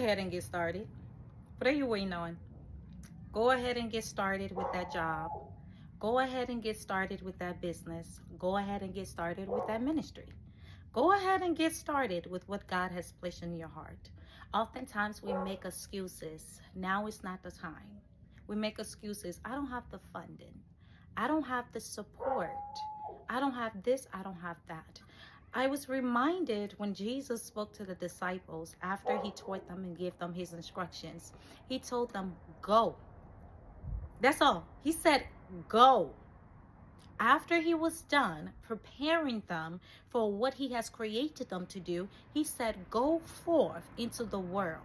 ahead and get started. What are you waiting on? Go ahead and get started with that job. Go ahead and get started with that business. Go ahead and get started with that ministry. Go ahead and get started with what God has placed in your heart. Oftentimes we make excuses. Now is not the time. We make excuses. I don't have the funding. I don't have the support. I don't have this. I don't have that. I was reminded when Jesus spoke to the disciples after he taught them and gave them his instructions. He told them, go. That's all. He said, go. After he was done preparing them for what he has created them to do, he said, go forth into the world.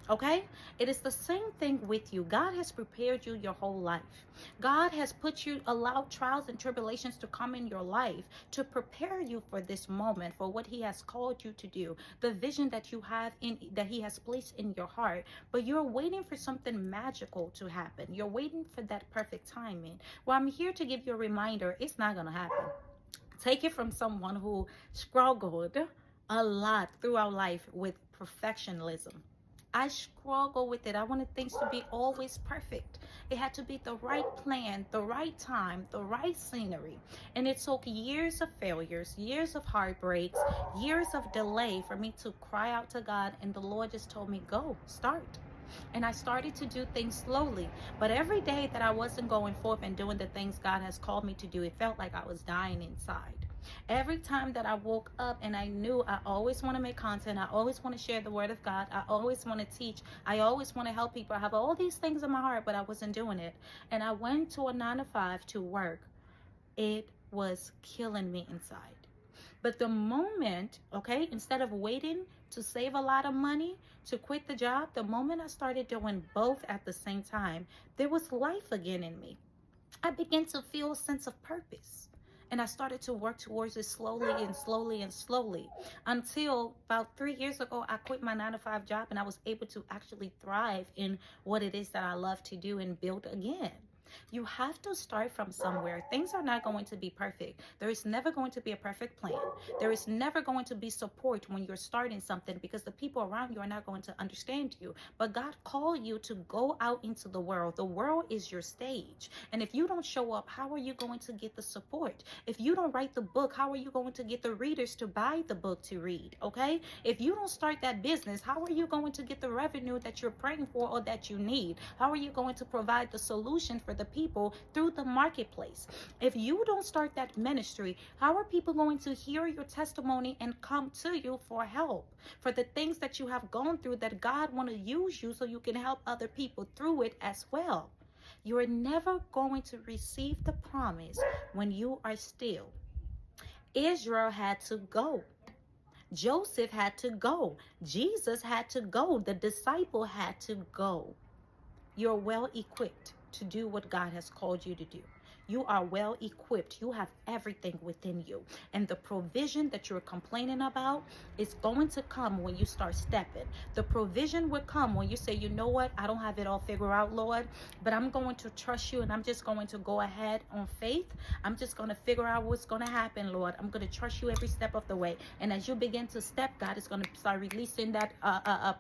Okay? It is the same thing with you. God has prepared you your whole life. God has allowed trials and tribulations to come in your life to prepare you for this moment, for what he has called you to do, the vision that you have that he has placed in your heart. But you're waiting for something magical to happen. You're waiting for that perfect timing. Well, I'm here to give you a reminder. It's not going to happen. Take it from someone who struggled a lot throughout life with perfectionism. I struggle with it. I wanted things to be always perfect. It had to be the right plan, the right time, the right scenery. And it took years of failures, years of heartbreaks, years of delay for me to cry out to God. And the Lord just told me, go, start. And I started to do things slowly. But every day that I wasn't going forth and doing the things God has called me to do, it felt like I was dying inside. Every time that I woke up and I knew I always want to make content, I always want to share the word of God, I always want to teach, I always want to help people, I have all these things in my heart, but I wasn't doing it. And I went to a 9 to 5 to work. It was killing me inside. But the moment, okay, instead of waiting to save a lot of money to quit the job, the moment I started doing both at the same time, there was life again in me. I began to feel a sense of purpose. And I started to work towards it slowly and slowly and slowly until about 3 years ago, I quit my 9 to 5 job and I was able to actually thrive in what it is that I love to do and build again. You have to start from somewhere. Things are not going to be perfect. There is never going to be a perfect plan. There is never going to be support when you're starting something because the people around you are not going to understand you. But God called you to go out into the world. The world is your stage. And if you don't show up, how are you going to get the support? If you don't write the book, how are you going to get the readers to buy the book to read? Okay? If you don't start that business, how are you going to get the revenue that you're praying for or that you need? How are you going to provide the solution for the people through the marketplace? If you don't start that ministry, how are people going to hear your testimony and come to you for help, for the things that you have gone through that God want to use you so you can help other people through it as well? You are never going to receive the promise when you are still. Israel had to go. Joseph had to go. Jesus had to go. The disciple had to go. You're well equipped to do what God has called you to do. You are well equipped. You have everything within you. And the provision that you're complaining about is going to come when you start stepping. The provision will come when you say, you know what? I don't have it all figured out, Lord, but I'm going to trust you and I'm just going to go ahead on faith. I'm just going to figure out what's going to happen, Lord. I'm going to trust you every step of the way. And as you begin to step, God is going to start releasing that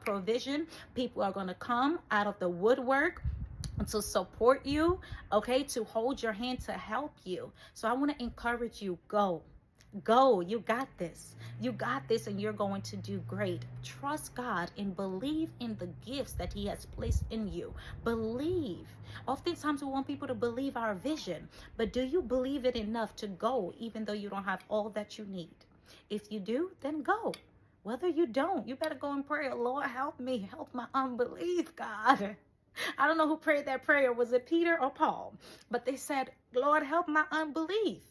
provision. People are going to come out of the woodwork to support you, okay, to hold your hand, to help you. So I want to encourage you, go. You got this. You got this, and you're going to do great. Trust God and believe in the gifts that he has placed in you. Believe. Oftentimes we want people to believe our vision, but do you believe it enough to go even though you don't have all that you need? If you do, then go. Whether you don't, you better go and pray, Lord, help me, help my unbelief, God. I don't know who prayed that prayer. Was it Peter or Paul? But they said, Lord, help my unbelief.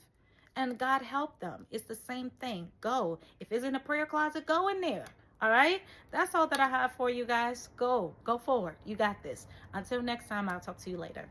And God helped them. It's the same thing. Go. If it's in a prayer closet, go in there. All right? That's all that I have for you guys. Go forward. You got this. Until next time, I'll talk to you later.